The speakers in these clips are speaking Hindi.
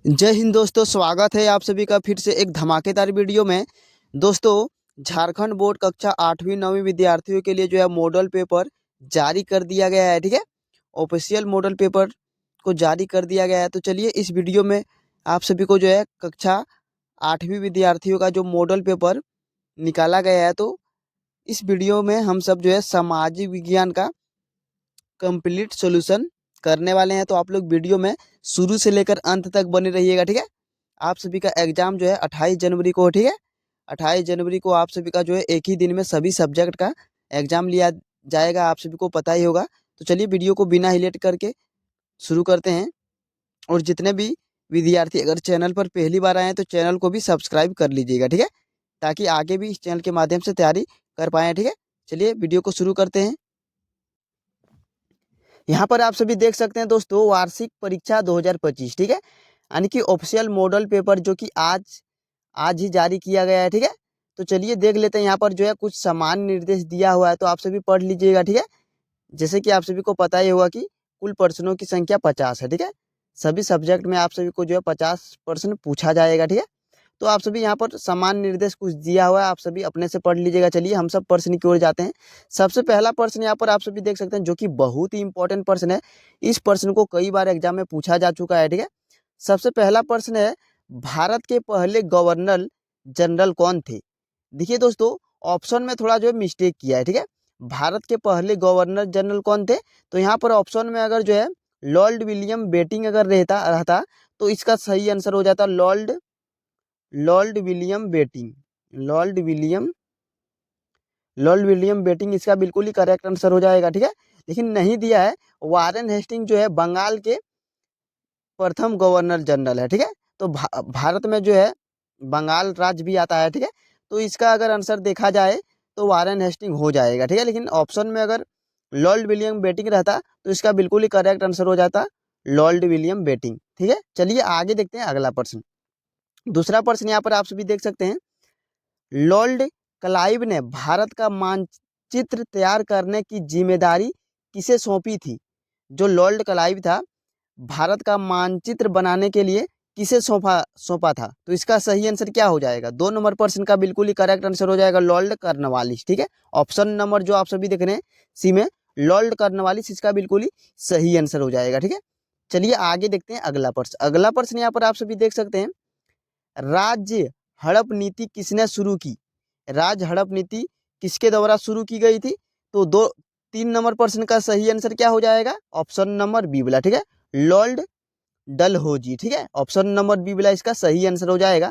जय हिंद दोस्तों, स्वागत है आप सभी का फिर से एक धमाकेदार वीडियो में। दोस्तों, झारखंड बोर्ड कक्षा 8वीं 9वीं विद्यार्थियों के लिए जो है मॉडल पेपर जारी कर दिया गया है। ठीक है, ऑफिशियल मॉडल पेपर को जारी कर दिया गया है। तो चलिए इस वीडियो में आप सभी को जो है कक्षा 8वीं विद्यार्थियों का जो मॉडल पेपर निकाला गया है, तो इस वीडियो में हम सब जो है सामाजिक विज्ञान का कंप्लीट सॉल्यूशन करने वाले हैं। तो आप लोग वीडियो में शुरू से लेकर अंत तक बने रहिएगा। ठीक है, आप सभी का एग्जाम जो है 28 जनवरी को। ठीक है, 28 जनवरी को आप सभी का जो है एक ही दिन में सभी सब्जेक्ट का एग्जाम लिया जाएगा, आप सभी को पता ही होगा। तो चलिए वीडियो को बिना हिलेट करके शुरू करते हैं। और जितने भी विद्यार्थी अगर चैनल पर पहली बार आए हैं तो चैनल को भी सब्सक्राइब कर लीजिएगा। ठीक है, ताकि आगे भी इस चैनल के माध्यम से तैयारी कर पाएँ। ठीक है, चलिए वीडियो को शुरू करते हैं। यहाँ पर आप सभी देख सकते हैं दोस्तों, वार्षिक परीक्षा 2025। ठीक है, यानी कि ऑफिशियल मॉडल पेपर जो कि आज ही जारी किया गया है। ठीक है, तो चलिए देख लेते हैं। यहाँ पर जो है कुछ सामान्य निर्देश दिया हुआ है, तो आप सभी पढ़ लीजिएगा। ठीक है, जैसे कि आप सभी को पता ही होगा कि कुल प्रश्नों की संख्या 50 है। ठीक है, सभी सब्जेक्ट में आप सभी को जो है 50 प्रश्न पूछा जाएगा। ठीक है, तो आप सभी यहाँ पर सामान्य निर्देश कुछ दिया हुआ है, आप सभी अपने से पढ़ लीजिएगा। चलिए हम सब प्रश्न की ओर जाते हैं। सबसे पहला प्रश्न यहाँ पर आप सभी देख सकते हैं, जो कि बहुत ही इंपॉर्टेंट प्रश्न है। इस प्रश्न को कई बार एग्जाम में पूछा जा चुका है। ठीक है, सबसे पहला प्रश्न है, भारत के पहले गवर्नर जनरल कौन थे? देखिए दोस्तों, ऑप्शन में थोड़ा जो है मिस्टेक किया है। ठीक है, भारत के पहले गवर्नर जनरल कौन थे? तो यहाँ पर ऑप्शन में अगर जो है लॉर्ड विलियम बेटिंग अगर रहता तो इसका सही आंसर हो जाता Lord William Bentinck. Lord William Lord William Bentinck इसका बिल्कुल ही करेक्ट आंसर हो जाएगा। ठीक है, लेकिन नहीं दिया है। वारेन हेस्टिंग जो है बंगाल के प्रथम गवर्नर जनरल है। ठीक है, तो भारत में जो है बंगाल राज्य भी आता है। ठीक है, तो इसका अगर आंसर देखा जाए तो वारेन हेस्टिंग हो जाएगा। ठीक है, लेकिन ऑप्शन में अगर लॉर्ड विलियम बेटिंग रहता तो इसका बिल्कुल ही करेक्ट आंसर हो जाता लॉर्ड विलियम बेटिंग। ठीक है, चलिए आगे देखते हैं अगला प्रश्न। दूसरा प्रश्न यहाँ पर आप सभी देख सकते हैं, लॉर्ड क्लाइव ने भारत का मानचित्र तैयार करने की जिम्मेदारी किसे सौंपी थी? जो लॉर्ड क्लाइव था, भारत का मानचित्र बनाने के लिए किसे सौंपा था? तो इसका सही आंसर क्या हो जाएगा? 2 नंबर प्रश्न का बिल्कुल ही करेक्ट आंसर हो जाएगा लॉर्ड कॉर्नवालिस। ठीक है, ऑप्शन नंबर जो आप सभी देख रहे हैं सी में लॉर्ड कॉर्नवालिस इसका बिल्कुल ही सही आंसर हो जाएगा। ठीक है, चलिए आगे देखते हैं अगला प्रश्न। अगला प्रश्न यहाँ पर आप सभी देख सकते हैं, राज्य हड़प नीति किसने शुरू की? राज्य हड़प नीति किसके द्वारा शुरू की गई थी? तो 3 नंबर प्रश्न का सही आंसर क्या हो जाएगा? ऑप्शन नंबर बी वाला। ठीक है, लॉर्ड डलहौजी। ठीक है, ऑप्शन नंबर बी वाला इसका सही आंसर हो जाएगा।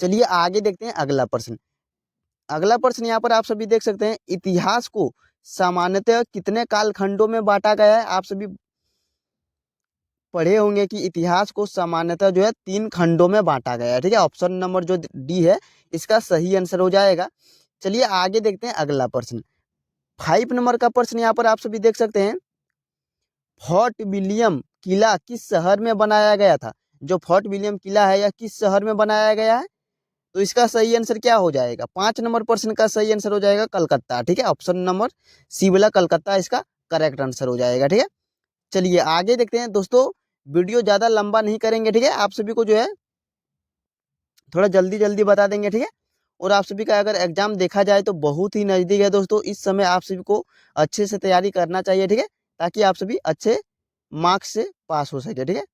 चलिए आगे देखते हैं अगला प्रश्न। अगला प्रश्न यहाँ पर आप सभी देख सकते हैं, इतिहास को सामान्यतः कितने कालखंडों में बांटा गया है? आप सभी पढ़े होंगे कि इतिहास को सामान्यतः जो है 3 खंडों में बांटा गया है। ठीक है, ऑप्शन नंबर जो डी है इसका सही आंसर हो जाएगा। चलिए आगे देखते हैं अगला प्रश्न। 5 नंबर का प्रश्न यहाँ पर आप सभी देख सकते हैं, फोर्ट विलियम किला किस शहर में बनाया गया था? जो फोर्ट विलियम किला है यह किस शहर में बनाया गया है? तो इसका सही आंसर क्या हो जाएगा? 5 नंबर प्रश्न का सही आंसर हो जाएगा कलकत्ता। ठीक है, ऑप्शन नंबर सी वाला कलकत्ता इसका करेक्ट आंसर हो जाएगा। ठीक है, चलिए आगे देखते हैं दोस्तों, वीडियो ज़्यादा लंबा नहीं करेंगे। ठीक है, आप सभी को जो है थोड़ा जल्दी जल्दी बता देंगे। ठीक है, और आप सभी का अगर एग्जाम देखा जाए तो बहुत ही नज़दीक है दोस्तों। इस समय आप सभी को अच्छे से तैयारी करना चाहिए। ठीक है, ताकि आप सभी अच्छे मार्क्स से पास हो सके। ठीक है,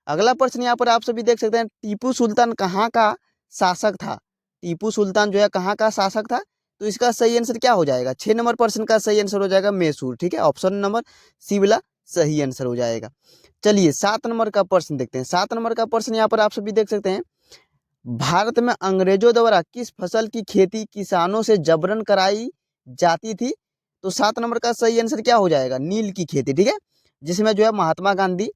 अगला प्रश्न यहाँ पर आप सभी देख सकते हैं, टीपू सुल्तान कहाँ का शासक था? टीपू सुल्तान जो है कहाँ का शासक था? तो इसका सही आंसर क्या हो जाएगा? 6 नंबर प्रश्न का सही आंसर हो जाएगा मैसूर। ठीक है, ऑप्शन नंबर सी वाला सही आंसर हो जाएगा। चलिए 7 नंबर का प्रश्न देखते हैं। 7 नंबर का प्रश्न यहाँ पर आप सभी देख सकते हैं, भारत में अंग्रेजों द्वारा किस फसल की खेती किसानों से जबरन कराई जाती थी? तो 7 नंबर का सही आंसर क्या हो जाएगा? नील की खेती। ठीक है, जिसमें जो है महात्मा गांधी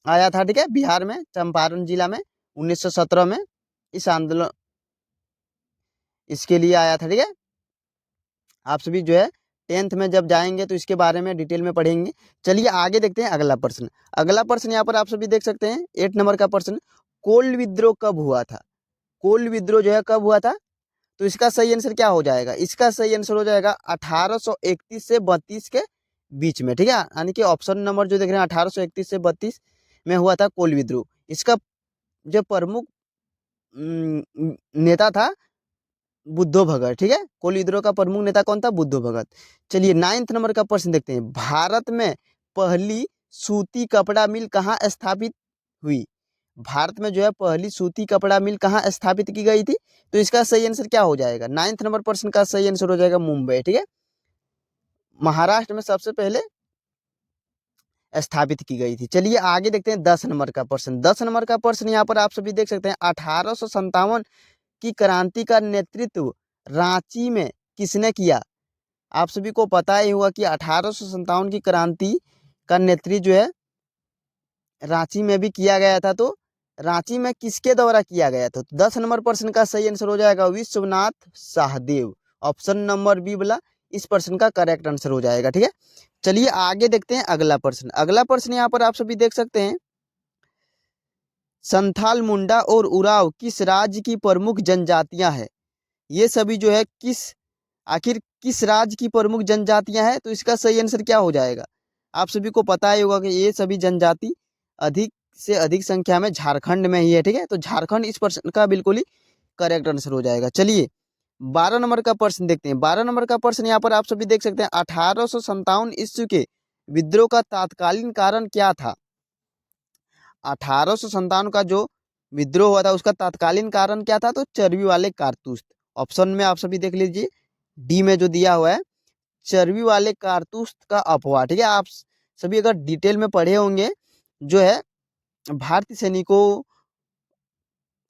आया था। ठीक है, बिहार में चंपारण जिला में 1917 में इस आंदोलन इसके लिए आया था। ठीक है, आप सभी जो है 10th में जब जाएंगे तो इसके बारे में डिटेल में पढ़ेंगे। चलिए आगे देखते हैं अगला प्रश्न। अगला प्रश्न यहाँ पर आप सभी देख सकते हैं 8 नंबर का प्रश्न, कोल्ड विद्रोह कब हुआ था? कोल्ड विद्रोह जो है कब हुआ था? तो इसका सही आंसर क्या हो जाएगा? इसका सही आंसर हो जाएगा 1831 से 32 के बीच में। ठीक है, यानी कि ऑप्शन नंबर जो देख रहे हैं 1831 से 32 में हुआ था कोल विद्रोह। इसका जो प्रमुख नेता था बुद्धो भगत, ठीक है। कोल विद्रोह का प्रमुख नेता कौन था? बुद्धो भगत। चलिए 9th नंबर का प्रश्न देखते हैं। भारत में पहली सूती कपड़ा मिल कहाँ स्थापित हुई? भारत में जो है पहली सूती कपड़ा मिल कहाँ स्थापित की गई थी? तो इसका सही आंसर क्या हो जाएगा? 9th नंबर प्रश्न का सही आंसर हो जाएगा मुंबई, ठीक है। महाराष्ट्र में सबसे पहले स्थापित की गई थी। चलिए आगे देखते हैं 10 नंबर का प्रश्न। 10 नंबर का प्रश्न यहाँ पर आप सभी देख सकते हैं। 1857 की क्रांति का नेतृत्व रांची में किसने किया? आप सभी को पता ही होगा कि 1857 की क्रांति का नेतृत्व जो है रांची में भी किया गया था। तो रांची में किसके द्वारा किया गया था? तो 10 नंबर प्रश्न का सही आंसर हो जाएगा Vishwanath Sahdev. Option number B वाला इस प्रश्न का करेक्ट आंसर हो जाएगा, ठीक है। चलिए आगे देखते हैं अगला प्रश्न। अगला प्रश्न यहाँ पर आप सभी देख सकते हैं। संथाल, मुंडा और उराव किस राज्य की प्रमुख जनजातियां हैं? ये सभी जो है आखिर किस राज्य की प्रमुख जनजातियां हैं? तो इसका सही आंसर क्या हो जाएगा? आप सभी को पता ही होगा कि ये सभी जनजाति अधिक से अधिक संख्या में झारखंड में ही है, ठीक है। तो झारखंड इस प्रश्न का बिल्कुल ही करेक्ट आंसर हो जाएगा। चलिए 12 नंबर का प्रश्न देखते हैं। 12 नंबर का प्रश्न यहाँ पर आप सभी देख सकते हैं। 1857 ईस्वी के विद्रोह का तत्कालीन कारण क्या था? 1857 का जो विद्रोह हुआ था उसका तत्कालीन कारण क्या था? तो चर्बी वाले कारतूस। ऑप्शन में आप सभी देख लीजिए, डी में जो दिया हुआ है चर्बी वाले कारतूस का अफवाह, ठीक है। आप सभी अगर डिटेल में पढ़े होंगे, जो है भारतीय सैनिकों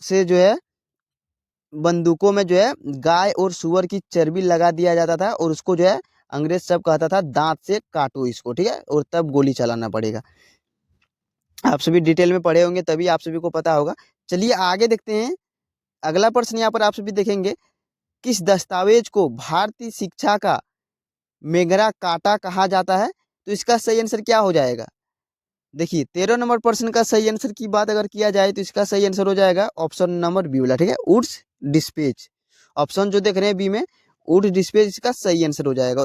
से जो है बंदूकों में जो है गाय और सुअर की चर्बी लगा दिया जाता था और उसको जो है अंग्रेज सब कहता था दांत से काटो इसको, ठीक है, और तब गोली चलाना पड़ेगा। आप सभी डिटेल में पढ़े होंगे तभी आप सभी को पता होगा। चलिए आगे देखते हैं। अगला प्रश्न यहाँ पर आप सभी देखेंगे। किस दस्तावेज को भारतीय शिक्षा का मेगरा काटा कहा जाता है? तो इसका सही आंसर क्या हो जाएगा? देखिए 13 नंबर प्रश्न का सही आंसर की बात अगर किया जाए तो इसका सही आंसर हो जाएगा ऑप्शन नंबर बी वाला, ठीक है, वुड्स डिस्पैच। ऑप्शन जो देख रहे हैं बी में वुड्स डिस्पैच इसका सही आंसर हो जाएगा।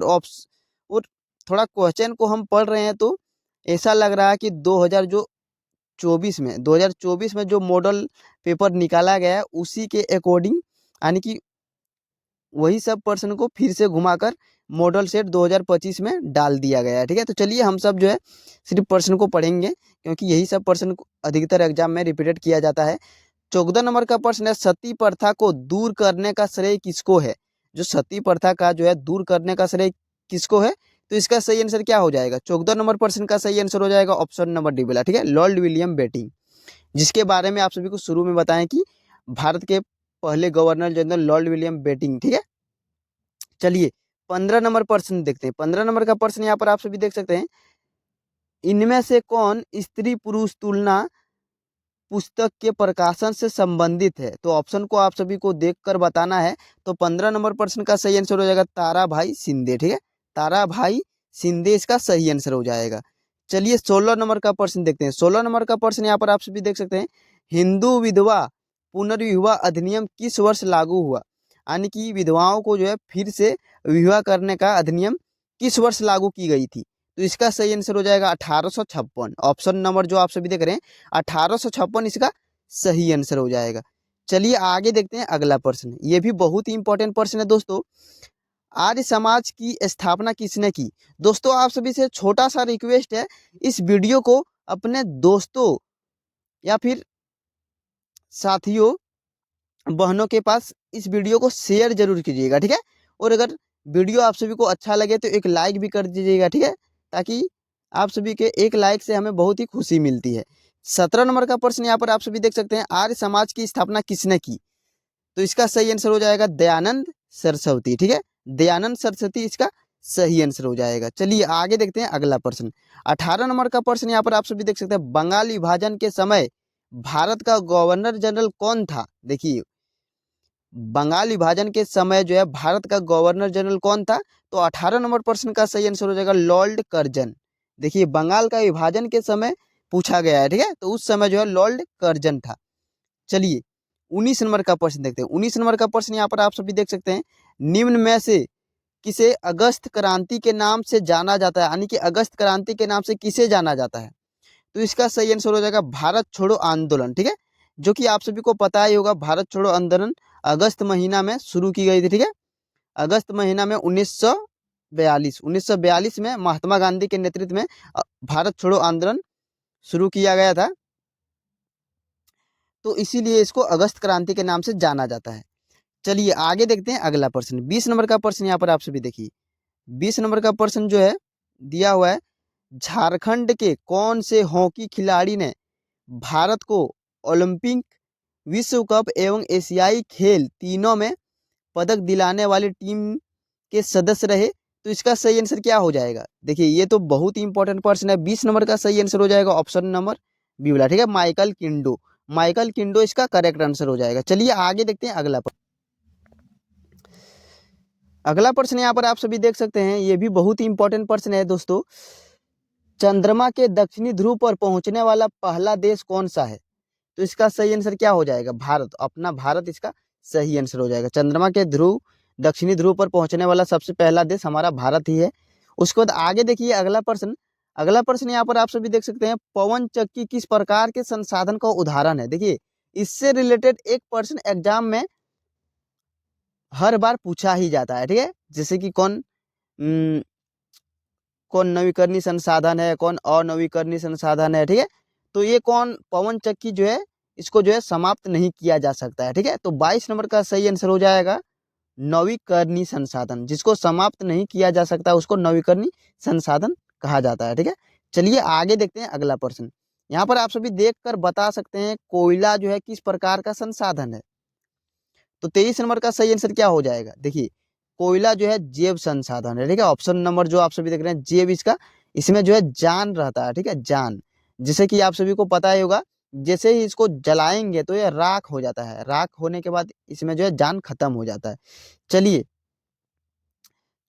और थोड़ा क्वेश्चन को हम पढ़ रहे हैं तो ऐसा लग रहा है कि 2024 में जो मॉडल पेपर निकाला गया है उसी के अकॉर्डिंग, यानी कि वही सब प्रश्न को फिर से घुमाकर मॉडल सेट 2025 में डाल दिया गया है, ठीक है। तो चलिए हम सब जो है सिर्फ प्रश्न को पढ़ेंगे क्योंकि यही सब प्रश्न अधिकतर एग्जाम में रिपीटेड किया जाता है। 14 नंबर का प्रश्न है। सती प्रथा को दूर करने का श्रेय किसको है? जो सती प्रथा का जो है दूर करने का श्रेय किसको है? तो इसका सही आंसर क्या हो जाएगा? 14 नंबर प्रश्न का सही आंसर हो जाएगा ऑप्शन नंबर डी वाला, ठीक है, लॉर्ड विलियम बेटिंग, जिसके बारे में आप सभी को शुरू में बताएं कि भारत के पहले governor general Lord William Bentinck, ठीक है। चलिए 15 नंबर प्रश्न देखते हैं। 15 नंबर का प्रश्न यहाँ पर आप सभी देख सकते हैं। इनमें से कौन स्त्री पुरुष तुलना पुस्तक के प्रकाशन से संबंधित है? तो ऑप्शन को आप सभी को देखकर बताना है। तो 15 नंबर प्रश्न का सही आंसर हो जाएगा ताराभाई शिंदे, ठीक है, ताराभाई शिंदे इसका सही आंसर हो जाएगा। चलिए 16 नंबर का प्रश्न देखते हैं। 16 नंबर का प्रश्न यहाँ पर आप सभी देख सकते हैं। हिंदू विधवा पुनर्विवाह अधिनियम किस वर्ष लागू हुआ? यानी कि विधवाओं को जो है फिर से विवाह करने का अधिनियम किस वर्ष लागू की गई थी? तो इसका सही आंसर हो जाएगा 1856। ऑप्शन नंबर जो आप सभी देख रहे हैं 1856 इसका सही आंसर हो जाएगा। चलिए आगे देखते हैं अगला प्रश्न। ये भी बहुत ही इंपॉर्टेंट प्रश्न है दोस्तों। आर्य समाज की स्थापना किसने की? दोस्तों आप सभी से छोटा सा रिक्वेस्ट है, इस वीडियो को अपने दोस्तों या फिर साथियों बहनों के पास इस वीडियो को शेयर जरूर कीजिएगा, ठीक है। और अगर वीडियो आप सभी को अच्छा लगे तो एक लाइक भी कर दीजिएगा, ठीक है, ताकि आप सभी के एक लाइक से हमें बहुत ही खुशी मिलती है। 17 नंबर का प्रश्न यहाँ पर आप सभी देख सकते हैं। आर्य समाज की स्थापना किसने की? तो इसका सही आंसर हो जाएगा दयानंद सरस्वती, ठीक है, दयानंद सरस्वती इसका सही आंसर हो जाएगा। चलिए आगे देखते हैं अगला प्रश्न। 18 नंबर का प्रश्न यहाँ पर आप सभी देख सकते हैं। बंगाल विभाजन के समय भारत का गवर्नर जनरल कौन था? देखिए बंगाल विभाजन के समय जो है भारत का गवर्नर जनरल कौन था? तो 18 नंबर प्रश्न का सही आंसर हो जाएगा लॉर्ड कर्जन। देखिए बंगाल का विभाजन के समय पूछा गया है, ठीक है, तो उस समय जो है लॉर्ड कर्जन था। चलिए 19 नंबर का प्रश्न देखते हैं। 19 नंबर का प्रश्न यहाँ पर आप सभी देख सकते हैं। निम्न में से किसे अगस्त क्रांति के नाम से जाना जाता है? यानी कि अगस्त क्रांति के नाम से किसे जाना जाता है? तो इसका सही आंसर हो जाएगा भारत छोड़ो आंदोलन, ठीक है, जो कि आप सभी को पता ही होगा। भारत छोड़ो आंदोलन अगस्त महीना में शुरू की गई थी, ठीक है, अगस्त महीना में 1942 में महात्मा गांधी के नेतृत्व में भारत छोड़ो आंदोलन शुरू किया गया था। तो इसीलिए इसको अगस्त क्रांति के नाम से जाना जाता है। चलिए आगे देखते हैं अगला प्रश्न, 20 नंबर का प्रश्न यहाँ पर आप सभी देखिए। 20 नंबर का प्रश्न जो है दिया हुआ है, झारखंड के कौन से हॉकी खिलाड़ी ने भारत को ओलंपिक, विश्व कप एवं एशियाई खेल तीनों में पदक दिलाने वाली टीम के सदस्य रहे? तो इसका सही आंसर क्या हो जाएगा? देखिए ये तो बहुत ही इंपॉर्टेंट प्रश्न है। 20 नंबर का सही आंसर हो जाएगा ऑप्शन नंबर बी वाला, ठीक है, माइकल किंडो। माइकल किंडो इसका करेक्ट आंसर हो जाएगा। चलिए आगे देखते हैं अगला प्रश्न। अगला प्रश्न यहाँ पर आप सभी देख सकते हैं, ये भी बहुत ही इंपॉर्टेंट प्रश्न है दोस्तों। चंद्रमा के दक्षिणी ध्रुव पर पहुंचने वाला पहला देश कौन सा है? तो इसका सही आंसर क्या हो जाएगा? भारत, अपना भारत इसका सही आंसर हो जाएगा। चंद्रमा के ध्रुव, दक्षिणी ध्रुव पर पहुंचने वाला सबसे पहला देश हमारा भारत ही है। उसके बाद आगे देखिए अगला प्रश्न। अगला प्रश्न यहाँ पर आप सभी देख सकते हैं, पवन चक्की किस प्रकार के संसाधन का उदाहरण है? देखिए इससे रिलेटेड एक प्रश्न एग्जाम में हर बार पूछा ही जाता है, ठीक है, जैसे कि कौन नवीकरणीय संसाधन है, कौन अनवीकरणीय संसाधन है, ठीक है। तो ये कौन पवन चक्की जो है इसको जो है समाप्त नहीं किया जा सकता है, ठीक है। तो 22 नंबर का सही आंसर हो जाएगा नवीकरणीय संसाधन। जिसको समाप्त नहीं किया जा सकता उसको नवीकरणीय संसाधन कहा जाता है, ठीक है। चलिए आगे देखते हैं अगला प्रश्न। यहाँ पर आप सभी देखकर बता सकते हैं कोयला जो है किस प्रकार का संसाधन है? तो 23 नंबर का सही आंसर क्या हो जाएगा? देखिए कोयला जो है जैव संसाधन है, ठीक है। ऑप्शन नंबर जो आप सभी देख रहे हैं जैव, इसका इसमें जो है जान रहता है, ठीक है, जान। जैसे कि आप सभी को पता ही होगा, जैसे ही इसको जलाएंगे तो ये राख हो जाता है, राख होने के बाद इसमें जो है जान खत्म हो जाता है। चलिए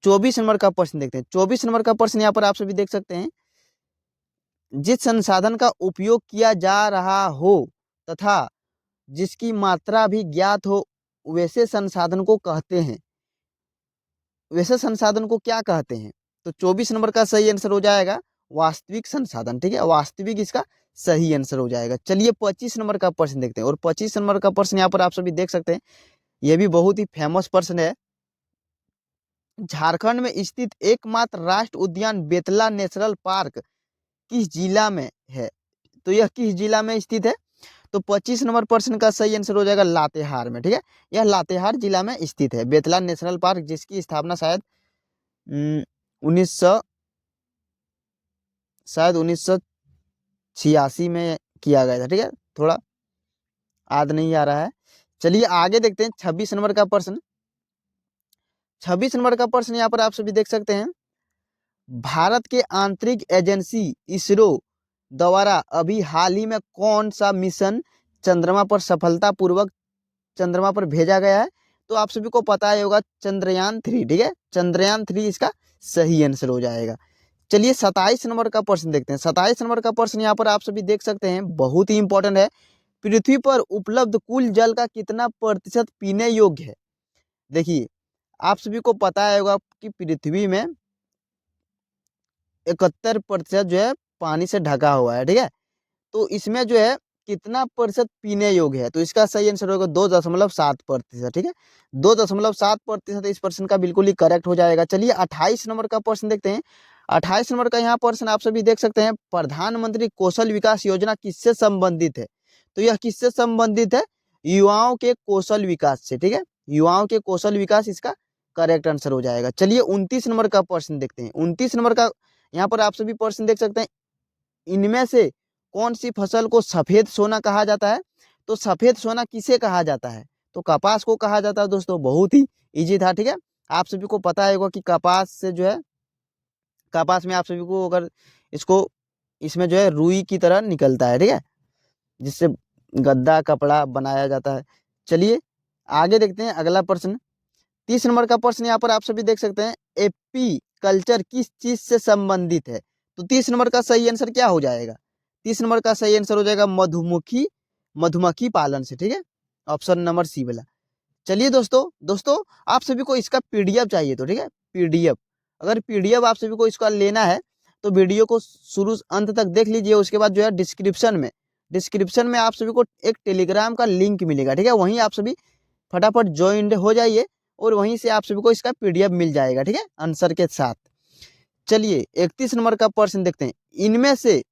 24 नंबर का प्रश्न देखते हैं। 24 नंबर का प्रश्न यहाँ पर आप सभी देख सकते हैं, जिस संसाधन का उपयोग किया जा रहा हो तथा जिसकी मात्रा भी ज्ञात हो वैसे संसाधन को कहते हैं, वैसे संसाधन को क्या कहते हैं? तो 24 नंबर का सही आंसर हो जाएगा वास्तविक संसाधन, ठीक है, वास्तविक इसका सही आंसर हो जाएगा। चलिए 25 नंबर का प्रश्न देखते हैं। और 25 नंबर का प्रश्न यहाँ पर आप सभी देख सकते हैं, यह भी बहुत ही फेमस प्रश्न है। झारखंड में स्थित एकमात्र राष्ट्रीय उद्यान बेतला नेशनल पार्क किस जिला में है? तो यह किस जिला में स्थित है? तो 25 नंबर प्रश्न का सही आंसर हो जाएगा लातेहार में, ठीक है। यह लातेहार जिला में स्थित है बेतला नेशनल पार्क, जिसकी स्थापना शायद 1986 में किया गया था, ठीक है, थोड़ा याद नहीं आ रहा है। चलिए आगे देखते हैं 26 नंबर का प्रश्न। 26 नंबर का प्रश्न यहाँ पर आप सभी देख सकते हैं, भारत के आंतरिक एजेंसी इसरो द्वारा अभी हाल ही में कौन सा मिशन चंद्रमा पर सफलतापूर्वक चंद्रमा पर भेजा गया है? तो आप सभी को पता ही होगा चंद्रयान 3, ठीक है, चंद्रयान 3 इसका सही आंसर हो जाएगा। चलिए 27 नंबर का प्रश्न देखते हैं। 27 नंबर का प्रश्न यहाँ पर आप सभी देख सकते हैं, बहुत ही इंपॉर्टेंट है। पृथ्वी पर उपलब्ध कुल जल का कितना प्रतिशत पीने योग्य है? देखिए आप सभी को पता होगा कि पृथ्वी में 71% जो है पानी से ढका हुआ है, ठीक है। तो इसमें जो है कितना प्रतिशत पीने योग्य है? तो इसका सही आंसर होगा 2.7%, ठीक है, 2.7% इस प्रश्न का बिल्कुल ही करेक्ट हो जाएगा। चलिए 28 नंबर का प्रश्न देखते हैं। 28 नंबर का यहाँ प्रश्न आप सभी देख सकते हैं, प्रधानमंत्री कौशल विकास योजना किससे संबंधित है? तो यह किससे संबंधित है? युवाओं के कौशल विकास से, ठीक है, युवाओं के कौशल विकास इसका करेक्ट आंसर हो जाएगा। चलिए 29 नंबर का प्रश्न देखते हैं। 29 नंबर का यहाँ पर आप सभी प्रश्न देख सकते हैं, इनमें से कौन सी फसल को सफेद सोना कहा जाता है? तो सफेद सोना किसे कहा जाता है? तो कपास को कहा जाता है दोस्तों। बहुत ही इजी था, ठीक है, आप सभी को पता होगा कि कपास से जो है, कपास में आप सभी को अगर इसको इसमें जो है रुई की तरह निकलता है, ठीक है, जिससे गद्दा कपड़ा बनाया जाता है। चलिए आगे देखते हैं अगला प्रश्न। 30 नंबर का प्रश्न यहाँ पर आप सभी देख सकते हैं, एपी कल्चर किस चीज से संबंधित है? तो 30 नंबर का सही आंसर क्या हो जाएगा? 30 नंबर का सही आंसर हो जाएगा मधुमक्खी पालन से, ठीक है, ऑप्शन नंबर सी वाला। चलिए दोस्तों आप सभी को इसका पीडीएफ चाहिए तो, ठीक है, पीडीएफ, अगर पीडीएफ आप सभी को इसका लेना है तो वीडियो को शुरू अंत तक देख लीजिए। उसके बाद जो है डिस्क्रिप्शन में आप सभी को एक टेलीग्राम का लिंक मिलेगा, ठीक है। वहीं आप सभी फटाफट ज्वाइन हो जाइए और वहीं से आप सभी को इसका PDF मिल जाएगा, ठीक है, आंसर के साथ। चलिए 31 नंबर का प्रश्न देखते हैं। इनमें से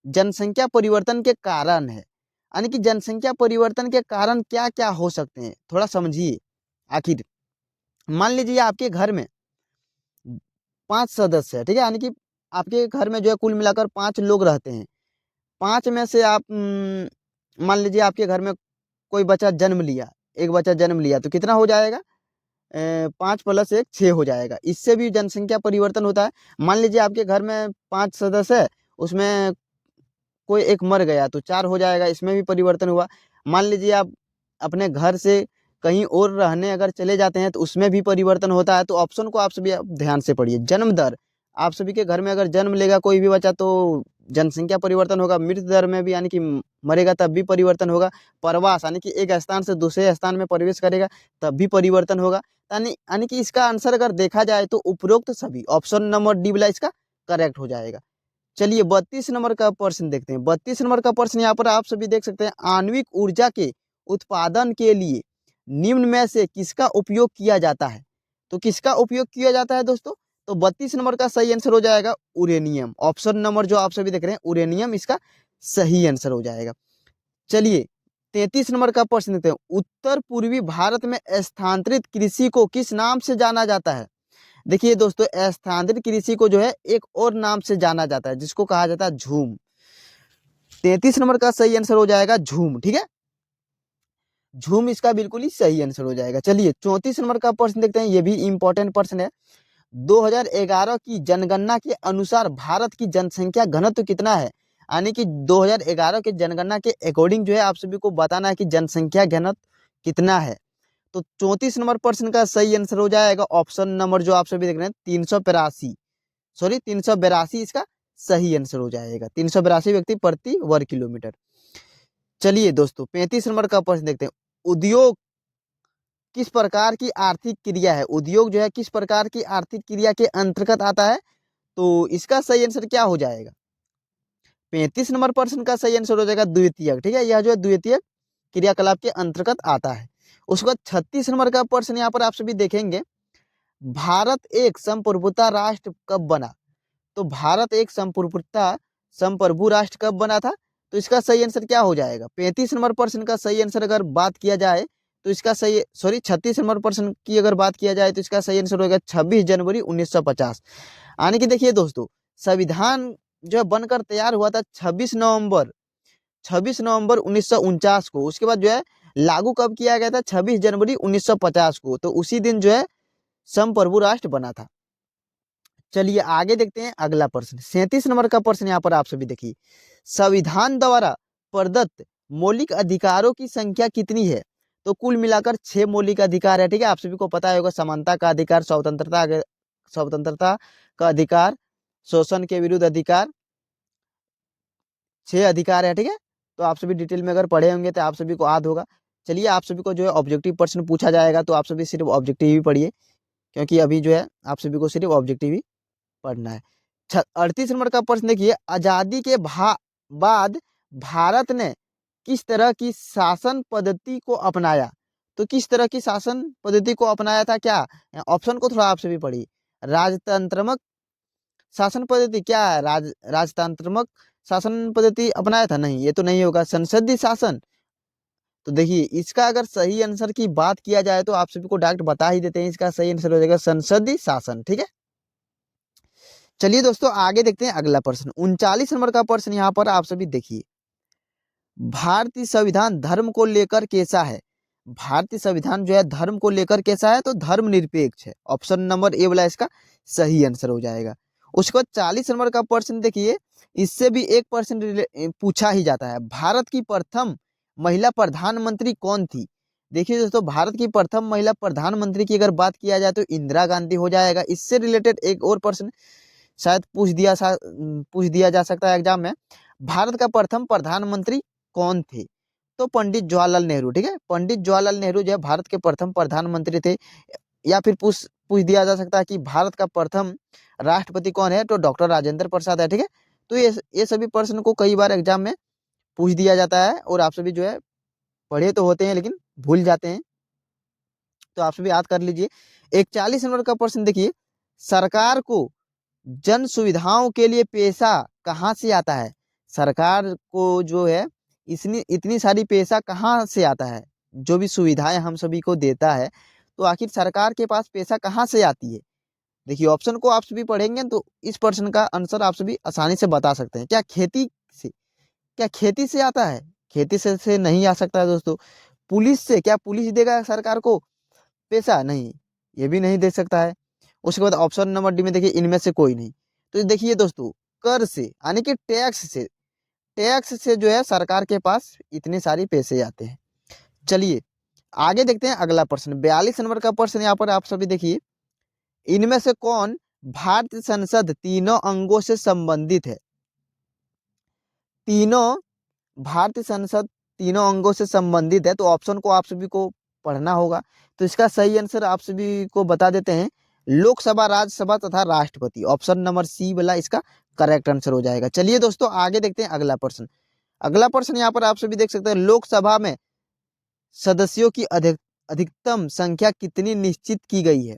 जनसंख्या परिवर्तन के कारण है, यानी कि जनसंख्या परिवर्तन के कारण क्या क्या हो सकते हैं, थोड़ा समझिए। आखिर मान लीजिए आपके घर में 5 सदस्य है, ठीक है, यानी कि आपके घर में जो है कुल मिलाकर 5 लोग रहते हैं। 5 में से आप मान लीजिए आपके घर में कोई बच्चा जन्म लिया, एक बच्चा जन्म लिया, तो कितना हो जाएगा? 5 + 1 6 हो जाएगा। इससे भी जनसंख्या परिवर्तन होता है। मान लीजिए आपके घर में 5 सदस्य है, उसमें कोई एक मर गया तो 4 हो जाएगा, इसमें भी परिवर्तन हुआ। मान लीजिए आप अपने घर से कहीं और रहने अगर चले जाते हैं तो उसमें भी परिवर्तन होता है। तो ऑप्शन को आप सभी ध्यान से पढ़िए। जन्म दर, आप सभी के घर में अगर जन्म लेगा कोई भी बच्चा तो जनसंख्या परिवर्तन होगा। मृत्यु दर में भी, यानी कि मरेगा तब भी परिवर्तन होगा। प्रवास, यानी कि एक स्थान से दूसरे स्थान में प्रवेश करेगा तब भी परिवर्तन होगा। यानी कि इसका आंसर अगर देखा जाए तो उपरोक्त सभी, ऑप्शन नंबर डी वाला इसका करेक्ट हो जाएगा। चलिए 32 नंबर का प्रश्न देखते हैं। 32 नंबर का प्रश्न यहाँ पर आप सभी देख सकते हैं। आणविक ऊर्जा के उत्पादन के लिए निम्न में से किसका उपयोग किया जाता है? तो किसका उपयोग किया जाता है दोस्तों? तो 32 नंबर का सही आंसर हो जाएगा यूरेनियम। ऑप्शन नंबर जो आप सभी देख रहे हैं यूरेनियम, इसका सही आंसर हो जाएगा। चलिए 33 नंबर का प्रश्न देखते हैं। उत्तर पूर्वी भारत में स्थानांतरित कृषि को किस नाम से जाना जाता है? देखिए दोस्तों, स्थानांतरित कृषि को जो है एक और नाम से जाना जाता है, जिसको कहा जाता है झूम। 33 नंबर का सही आंसर हो जाएगा झूम, ठीक है। झूम इसका बिल्कुल ही सही आंसर हो जाएगा। चलिए 34 नंबर का प्रश्न देखते हैं। ये भी इंपॉर्टेंट प्रश्न है। 2011 की जनगणना के अनुसार भारत की जनसंख्या घनत्व कितना है? यानी कि 2011 के जनगणना के अकॉर्डिंग जो है आप सभी को बताना है कि जनसंख्या घनत्व कितना है। तो 34 नंबर प्रश्न का सही आंसर हो जाएगा ऑप्शन नंबर जो आप सभी देख रहे हैं 382 इसका सही आंसर हो जाएगा। 382 व्यक्ति प्रति वर्ग किलोमीटर। चलिए दोस्तों 35 नंबर का प्रश्न देखते हैं। उद्योग किस प्रकार की आर्थिक क्रिया है? उद्योग जो है किस प्रकार की आर्थिक क्रिया के अंतर्गत आता है? तो इसका सही आंसर क्या हो जाएगा? 35 नंबर प्रश्न का सही आंसर हो जाएगा द्वितीयक, ठीक है। यह जो है द्वितीयक क्रियाकलाप के अंतर्गत आता है। उसके बाद 36 नंबर का प्रश्न यहाँ पर आप सभी देखेंगे। भारत एक संप्रभुता राष्ट्र कब बना? तो भारत एक संप्रभु राष्ट्र कब बना था? तो इसका सही आंसर क्या हो जाएगा? 35 नंबर प्रश्न का सही आंसर अगर बात किया जाए तो इसका सही 36 नंबर प्रश्न की अगर बात किया जाए तो इसका सही आंसर होगा 26 जनवरी 1950। यानी कि देखिए दोस्तों, संविधान जो है बनकर तैयार हुआ था 26 नवंबर 1949 को। उसके बाद जो है लागू कब किया गया था? 26 जनवरी 1950 को। तो उसी दिन जो है संप्रभु राष्ट्र बना था। चलिए आगे देखते हैं अगला प्रश्न। 37 नंबर का प्रश्न यहाँ पर आप सभी देखिए। संविधान द्वारा प्रदत्त मौलिक अधिकारों की संख्या कितनी है? तो कुल मिलाकर 6 मौलिक अधिकार है, ठीक है। आप सभी को पता होगा समानता का अधिकार, स्वतंत्रता का अधिकार, शोषण के विरुद्ध अधिकार, 6 अधिकार है, ठीक है। तो आप सभी डिटेल में अगर पढ़े होंगे तो आप सभी को याद होगा। चलिए आप सभी को जो है ऑब्जेक्टिव प्रश्न पूछा जाएगा तो आप सभी सिर्फ ऑब्जेक्टिव ही पढ़िए, क्योंकि अभी जो है आप सभी को सिर्फ ऑब्जेक्टिव ही पढ़ना है। 38 नंबर का प्रश्न देखिए। आजादी के बाद भारत ने किस तरह की शासन पद्धति को अपनाया? तो किस तरह की शासन पद्धति को अपनाया था? क्या ऑप्शन को थोड़ा आप सभी पढ़िए। राजतंत्रात्मक शासन पद्धति, क्या है राजतंत्रात्मक शासन पद्धति अपनाया था? नहीं, ये तो नहीं होगा। संसदीय शासन, तो देखिए इसका अगर सही आंसर की बात किया जाए तो आप सभी को डायरेक्ट बता ही देते हैं। इसका सही आंसर हो जाएगा संसदीय शासन, ठीक है। चलिए दोस्तों आगे देखते हैं अगला प्रश्न। 39 नंबर का प्रश्न यहाँ पर आप सभी देखिए। भारतीय संविधान धर्म को लेकर कैसा है? भारतीय संविधान जो है धर्म को लेकर कैसा है? तो धर्मनिरपेक्ष है। ऑप्शन नंबर ए वाला इसका सही आंसर हो जाएगा। उसके बाद 40 नंबर का प्रश्न देखिए। इससे भी एक प्रश्न पूछा ही जाता है। भारत की प्रथम महिला प्रधानमंत्री कौन थी? देखिए दोस्तों, भारत की प्रथम महिला प्रधानमंत्री की अगर बात किया जाए तो इंदिरा गांधी हो जाएगा। इससे रिलेटेड एक और प्रश्न शायद पूछ दिया जा सकता है एग्जाम में। भारत का प्रथम प्रधानमंत्री कौन थे? तो पंडित जवाहरलाल नेहरू, ठीक है। पंडित जवाहरलाल नेहरू जो है भारत के प्रथम प्रधानमंत्री थे। या फिर पूछ दिया जा सकता है कि भारत का प्रथम राष्ट्रपति कौन है, तो डॉक्टर राजेंद्र प्रसाद है। ठीक है, तो ये सभी प्रश्न को कई बार एग्जाम में पूछ दिया जाता है और आप सभी जो है पढ़े तो होते हैं लेकिन भूल जाते हैं, तो आप सभी याद कर लीजिए। 41 नंबर का प्रश्न देखिए, सरकार को जन सुविधाओं के लिए पैसा कहाँ से आता है? सरकार को जो है इतनी इतनी सारी पैसा कहाँ से आता है? जो भी सुविधाएं हम सभी को देता है, तो आखिर सरकार के पास पैसा कहाँ से आती है? देखिए ऑप्शन को आप सभी पढ़ेंगे तो इस प्रश्न का आंसर आप सभी आसानी से बता सकते हैं। क्या खेती से, क्या खेती से आता है? खेती से नहीं आ सकता है दोस्तों। पुलिस से, क्या पुलिस देगा सरकार को पैसा? नहीं, ये भी नहीं दे सकता है। उसके बाद ऑप्शन नंबर डी में देखिए, इनमें से कोई नहीं। तो देखिए दोस्तों, कर से यानी कि टैक्स से जो है सरकार के पास इतने सारे पैसे आते हैं। चलिए आगे देखते हैं अगला प्रश्न, 42 नंबर का प्रश्न यहाँ पर आप सभी देखिए, इनमें से कौन भारतीय संसद तीनों अंगों से संबंधित है? तीनों भारतीय संसद तीनों अंगों से संबंधित है, तो ऑप्शन को आप सभी को पढ़ना होगा। तो इसका सही आंसर आप सभी को बता देते हैं, लोकसभा, राज्यसभा तथा राष्ट्रपति। ऑप्शन नंबर सी वाला इसका करेक्ट आंसर हो जाएगा। चलिए दोस्तों आगे देखते हैं अगला प्रश्न। अगला प्रश्न यहाँ पर आप सभी देख सकते हैं, लोकसभा में सदस्यों की अधिकतम संख्या कितनी निश्चित की गई है?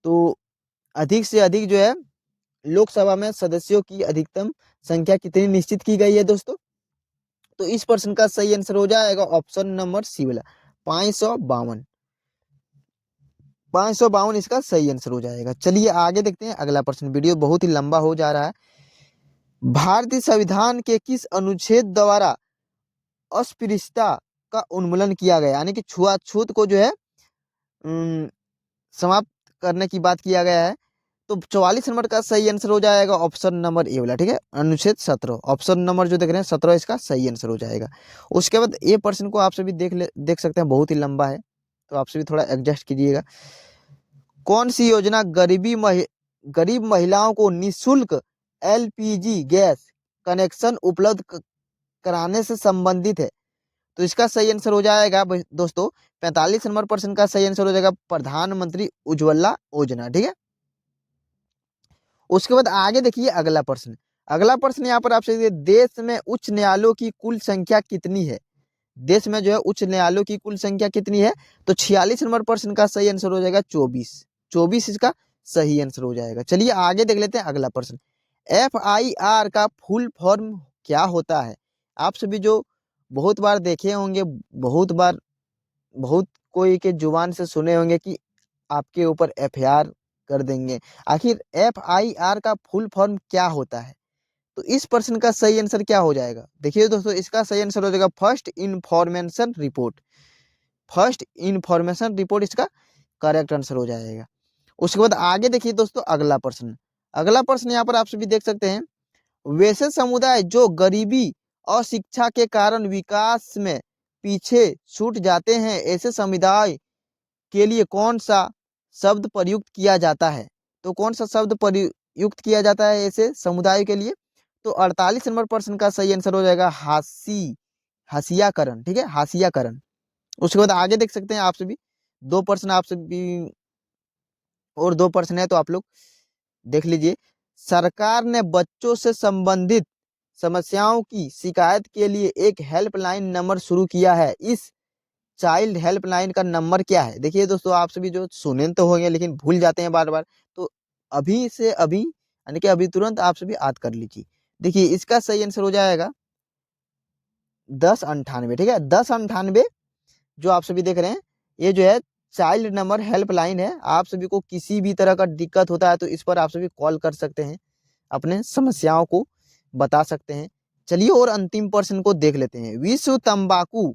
तो अधिक से अधिक जो है लोकसभा में सदस्यों की अधिकतम संख्या कितनी निश्चित की गई है दोस्तों? तो इस प्रश्न का सही आंसर हो जाएगा ऑप्शन नंबर सी वाला, 552। 552 इसका सही आंसर हो जाएगा। चलिए आगे देखते हैं अगला प्रश्न, वीडियो बहुत ही लंबा हो जा रहा है। भारतीय संविधान के किस अनुच्छेद द्वारा अस्पृश्यता का उन्मूलन किया गया, यानी कि छुआछूत को जो है समाप्त करने की बात किया गया है? तो 44 नंबर का सही आंसर हो जाएगा ऑप्शन नंबर ए वाला। ठीक है, अनुच्छेद 17, ऑप्शन नंबर जो देख रहे हैं 17 इसका सही आंसर हो जाएगा। उसके बाद ये प्रश्न को आप सभी देख सकते हैं, बहुत ही लंबा है, तो आप सभी थोड़ा एडजस्ट कीजिएगा। कौन सी योजना गरीब महिलाओं को निःशुल्क एलपीजी गैस कनेक्शन उपलब्ध कराने से संबंधित है? तो इसका सही आंसर हो जाएगा दोस्तों 45 नंबर प्रश्न का सही आंसर हो जाएगा प्रधानमंत्री उज्ज्वला योजना। ठीक है, उसके बाद आगे देखिए अगला प्रश्न। अगला प्रश्न यहाँ पर आपसे, देश में उच्च न्यायालयों की कुल संख्या कितनी है? देश में जो है उच्च न्यायालयों की कुल संख्या कितनी है? तो 46 नंबर प्रश्न का सही आंसर हो जाएगा 24 इसका सही आंसर हो जाएगा। चलिए आगे देख लेते हैं अगला प्रश्न, FIR का फुल फॉर्म क्या होता है? आप सभी जो बहुत बार देखे होंगे, बहुत कोई के जुबान से सुने होंगे कि आपके ऊपर FIR कर देंगे। आखिर FIR का फुल फॉर्म क्या होता है? तो इस प्रश्न का सही आंसर क्या हो जाएगा? देखिए दोस्तों, इसका सही आंसर हो जाएगा first information report. First information report इसका करेक्ट आंसर हो जाएगा। उसके बाद आगे देखिए दोस्तों अगला प्रश्न। अगला प्रश्न यहाँ पर आप सभी देख सकते हैं, वैसे समुदाय जो गरीबी और शिक्षा के कारण विकास में पीछे छूट जाते हैं, ऐसे समुदाय के लिए कौन सा शब्द प्रयुक्त किया जाता है? तो कौन सा शब्द प्रयुक्त किया जाता है ऐसे समुदाय के लिए? तो 48 नंबर प्रश्न का सही आंसर हो जाएगा हाशियाकरण। ठीक है, हाशियाकरण। उसके बाद आगे देख सकते हैं आप सभी, दो प्रश्न आप सभी और दो प्रश्न है, तो आप लोग देख लीजिए। सरकार ने बच्चों से संबंधित समस्याओं की शिकायत के लिए एक हेल्पलाइन नंबर शुरू किया है, इस चाइल्ड हेल्पलाइन का नंबर क्या है? देखिए दोस्तों, आप सभी जो सुने तो होंगे लेकिन भूल जाते हैं बार बार, तो अभी से अभी यानी कि अभी तुरंत आप सभी याद कर लीजिए। देखिए इसका सही आंसर हो जाएगा 1098। ठीक है, 1098 जो आप सभी देख रहे हैं, ये जो है चाइल्ड नंबर हेल्पलाइन है। आप सभी को किसी भी तरह का दिक्कत होता है तो इस पर आप सभी कॉल कर सकते हैं, अपने समस्याओं को बता सकते हैं। चलिए और अंतिम प्रश्न को देख लेते हैं, विश्व तंबाकू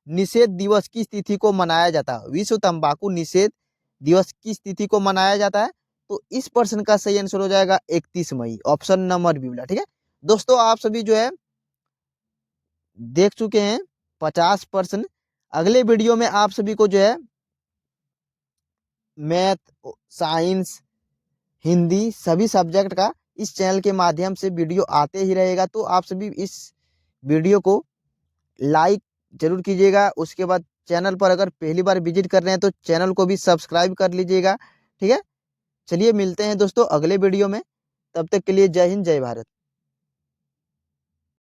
निषेध दिवस किस तिथि को मनाया जाता है? विश्व तंबाकू निषेध दिवस किस तिथि को मनाया जाता है? तो इस प्रश्न का सही आंसर हो जाएगा 31 मई, ऑप्शन नंबर बी वाला। ठीक है दोस्तों, आप सभी जो है देख चुके हैं 50 प्रश्न। अगले वीडियो में आप सभी को जो है मैथ, साइंस, हिंदी सभी सब्जेक्ट का इस चैनल के माध्यम से वीडियो आते ही रहेगा, तो आप सभी इस वीडियो को लाइक जरूर कीजिएगा। उसके बाद चैनल पर अगर पहली बार विजिट कर रहे हैं तो चैनल को भी सब्सक्राइब कर लीजिएगा, ठीक है। चलिए मिलते हैं दोस्तों अगले वीडियो में, तब तक के लिए जय हिंद जय भारत।